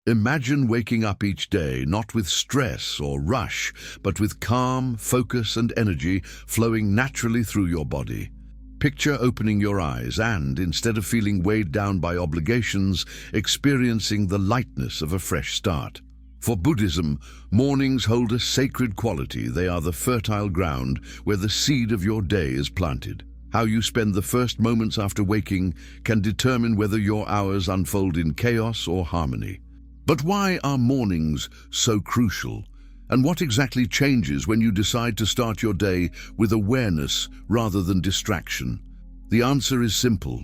Imagine waking up each day not with stress or rush, but with calm, focus and energy flowing naturally through your body. Picture opening your eyes and, instead of feeling weighed down by obligations, experiencing the lightness of a fresh start. For Buddhism, mornings hold a sacred quality. They are the fertile ground where the seed of your day is planted. How you spend the first moments after waking can determine whether your hours unfold in chaos or harmony. But why are mornings so crucial? And what exactly changes when you decide to start your day with awareness rather than distraction? The answer is simple.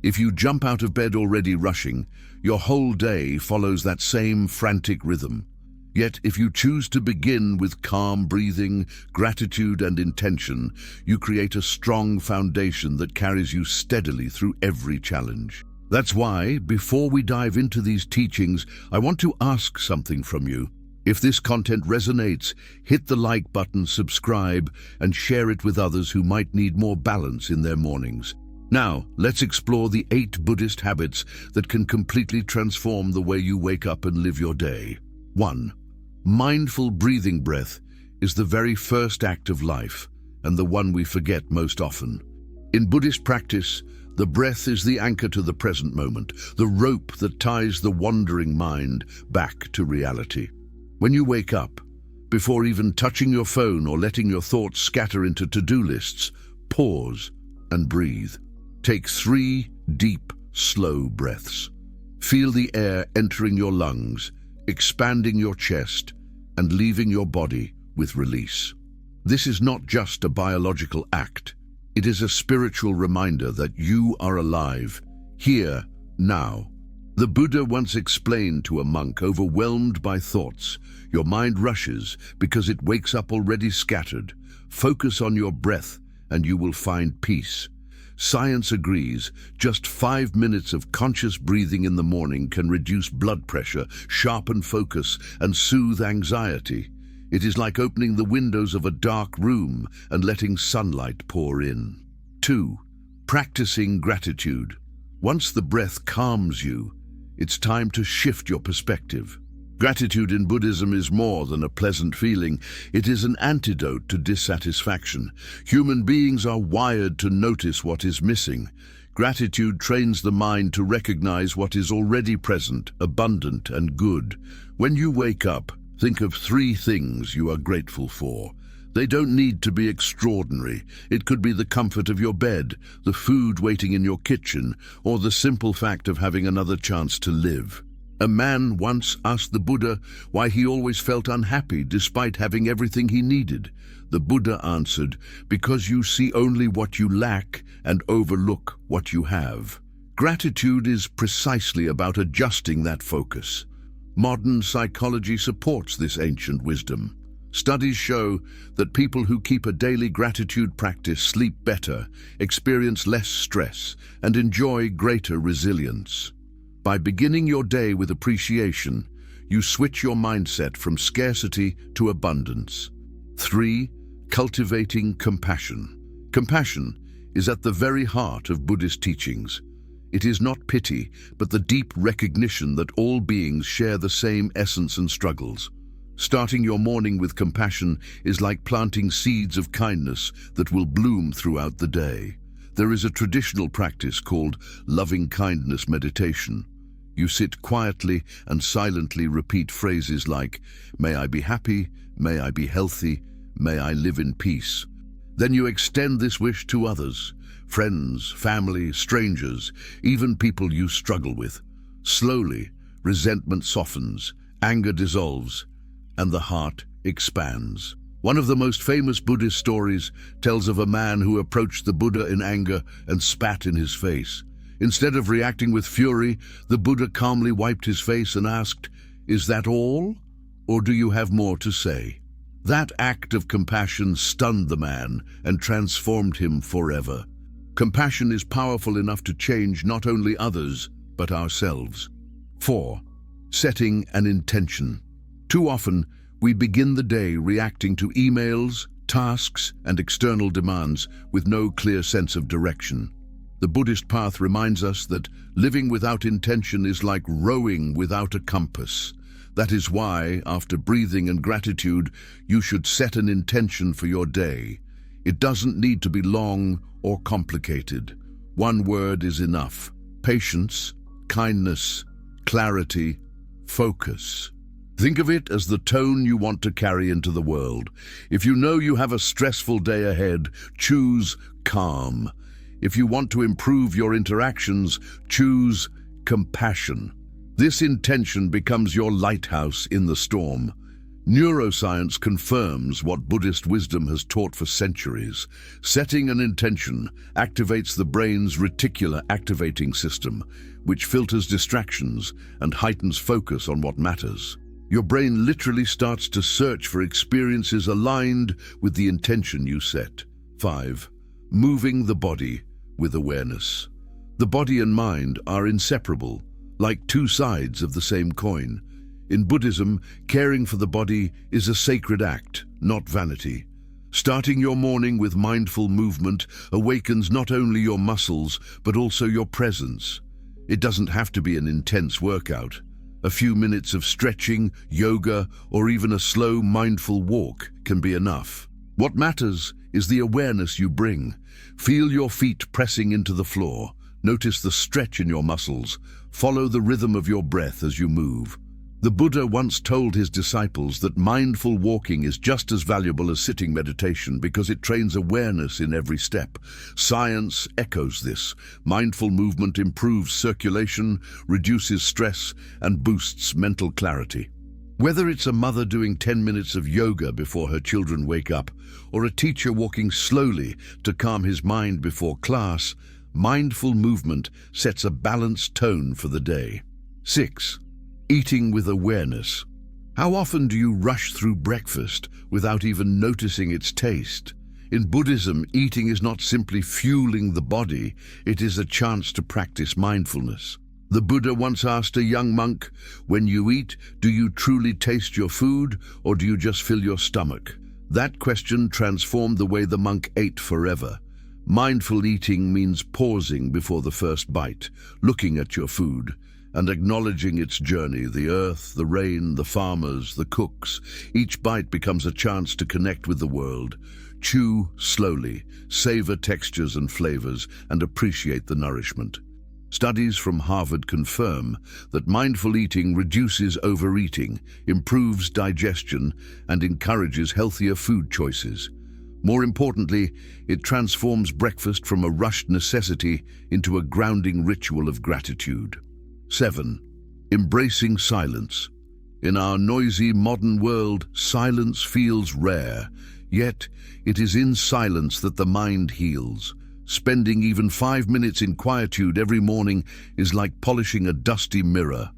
If you jump out of bed already rushing, your whole day follows that same frantic rhythm. Yet if you choose to begin with calm breathing, gratitude and intention, you create a strong foundation that carries you steadily through every challenge. That's why, before we dive into these teachings, I want to ask something from you. If this content resonates, hit the like button, subscribe, and share it with others who might need more balance in their mornings. Now, let's explore the 8 Buddhist habits that can completely transform the way you wake up and live your day. 1. Mindful breathing. Breath is the very first act of life, and the one we forget most often. In Buddhist practice, the breath is the anchor to the present moment, the rope that ties the wandering mind back to reality. When you wake up, before even touching your phone or letting your thoughts scatter into to-do lists, pause and breathe. Take 3 deep, slow breaths. Feel the air entering your lungs, expanding your chest, and leaving your body with release. This is not just a biological act. It is a spiritual reminder that you are alive, here, now. The Buddha once explained to a monk overwhelmed by thoughts, "Your mind rushes because it wakes up already scattered. Focus on your breath and you will find peace." Science agrees, just 5 minutes of conscious breathing in the morning can reduce blood pressure, sharpen focus, and soothe anxiety. It is like opening the windows of a dark room and letting sunlight pour in. 2. Practicing gratitude. Once the breath calms you, it's time to shift your perspective. Gratitude in Buddhism is more than a pleasant feeling. It is an antidote to dissatisfaction. Human beings are wired to notice what is missing. Gratitude trains the mind to recognize what is already present, abundant and good. When you wake up, think of 3 things you are grateful for. They don't need to be extraordinary. It could be the comfort of your bed, the food waiting in your kitchen, or the simple fact of having another chance to live. A man once asked the Buddha why he always felt unhappy despite having everything he needed. The Buddha answered, "Because you see only what you lack and overlook what you have." Gratitude is precisely about adjusting that focus. Modern psychology supports this ancient wisdom. Studies show that people who keep a daily gratitude practice sleep better, experience less stress, and enjoy greater resilience. By beginning your day with appreciation, you switch your mindset from scarcity to abundance. 3. Cultivating compassion. Compassion is at the very heart of Buddhist teachings. It is not pity, but the deep recognition that all beings share the same essence and struggles. Starting your morning with compassion is like planting seeds of kindness that will bloom throughout the day. There is a traditional practice called loving kindness meditation. You sit quietly and silently repeat phrases like, "May I be happy, may I be healthy, may I live in peace." Then you extend this wish to others, friends, family, strangers, even people you struggle with. Slowly, resentment softens, anger dissolves, and the heart expands. One of the most famous Buddhist stories tells of a man who approached the Buddha in anger and spat in his face. Instead of reacting with fury, the Buddha calmly wiped his face and asked, "Is that all? Or do you have more to say?" That act of compassion stunned the man and transformed him forever. Compassion is powerful enough to change not only others, but ourselves. 4. Setting an intention. Too often, we begin the day reacting to emails, tasks, and external demands with no clear sense of direction. The Buddhist path reminds us that living without intention is like rowing without a compass. That is why, after breathing and gratitude, you should set an intention for your day. It doesn't need to be long or complicated. One word is enough: patience, kindness, clarity, focus. Think of it as the tone you want to carry into the world. If you know you have a stressful day ahead, choose calm. If you want to improve your interactions, choose compassion. This intention becomes your lighthouse in the storm. Neuroscience confirms what Buddhist wisdom has taught for centuries. Setting an intention activates the brain's reticular activating system, which filters distractions and heightens focus on what matters. Your brain literally starts to search for experiences aligned with the intention you set. 5. Moving the body with awareness. The body and mind are inseparable, like two sides of the same coin. In Buddhism, caring for the body is a sacred act, not vanity. Starting your morning with mindful movement awakens not only your muscles, but also your presence. It doesn't have to be an intense workout. A few minutes of stretching, yoga, or even a slow, mindful walk can be enough. What matters is the awareness you bring. Feel your feet pressing into the floor. Notice the stretch in your muscles. Follow the rhythm of your breath as you move. The Buddha once told his disciples that mindful walking is just as valuable as sitting meditation because it trains awareness in every step. Science echoes this. Mindful movement improves circulation, reduces stress, and boosts mental clarity. Whether it's a mother doing 10 minutes of yoga before her children wake up, or a teacher walking slowly to calm his mind before class, mindful movement sets a balanced tone for the day. 6. Eating with awareness. How often do you rush through breakfast without even noticing its taste? In Buddhism, eating is not simply fueling the body, it is a chance to practice mindfulness. The Buddha once asked a young monk, "When you eat, do you truly taste your food, or do you just fill your stomach?" That question transformed the way the monk ate forever. Mindful eating means pausing before the first bite, looking at your food, and acknowledging its journey, the earth, the rain, the farmers, the cooks. Each bite becomes a chance to connect with the world. Chew slowly, savor textures and flavors, and appreciate the nourishment. Studies from Harvard confirm that mindful eating reduces overeating, improves digestion, and encourages healthier food choices. More importantly, it transforms breakfast from a rushed necessity into a grounding ritual of gratitude. 7. Embracing silence. In our noisy modern world, silence feels rare, yet it is in silence that the mind heals. Spending even 5 minutes in quietude every morning is like polishing a dusty mirror.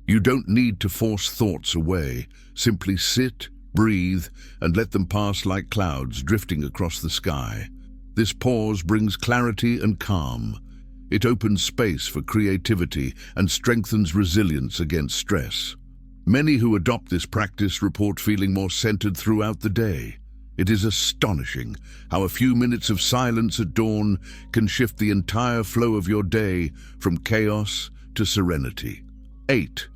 You don't need to force thoughts away. Simply sit, breathe, and let them pass like clouds drifting across the sky. This pause brings clarity and calm. It opens space for creativity and strengthens resilience against stress. Many who adopt this practice report feeling more centered throughout the day. It is astonishing how a few minutes of silence at dawn can shift the entire flow of your day from chaos to serenity. 8.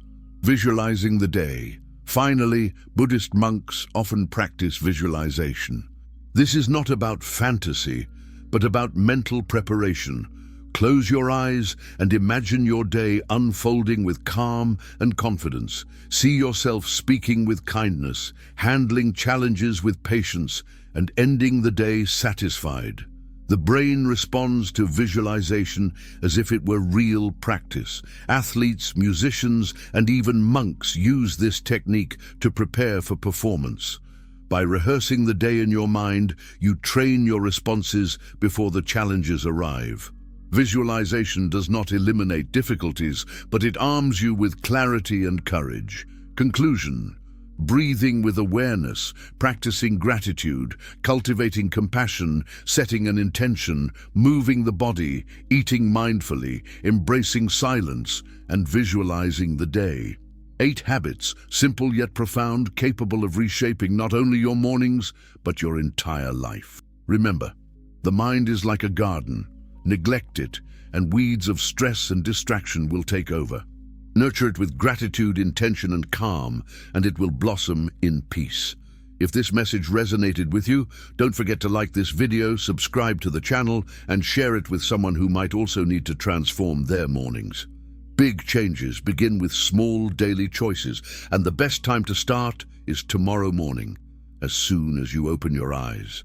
Visualizing the day. Finally, Buddhist monks often practice visualization. This is not about fantasy, but about mental preparation. Close your eyes and imagine your day unfolding with calm and confidence. See yourself speaking with kindness, handling challenges with patience, and ending the day satisfied. The brain responds to visualization as if it were real practice. Athletes, musicians, and even monks use this technique to prepare for performance. By rehearsing the day in your mind, you train your responses before the challenges arrive. Visualization does not eliminate difficulties, but it arms you with clarity and courage. Conclusion: breathing with awareness, practicing gratitude, cultivating compassion, setting an intention, moving the body, eating mindfully, embracing silence, and visualizing the day. 8 habits, simple yet profound, capable of reshaping not only your mornings, but your entire life. Remember, the mind is like a garden. Neglect it, and weeds of stress and distraction will take over. Nurture it with gratitude, intention, and calm, and it will blossom in peace. If this message resonated with you, don't forget to like this video, subscribe to the channel, and share it with someone who might also need to transform their mornings. Big changes begin with small daily choices, and the best time to start is tomorrow morning, as soon as you open your eyes.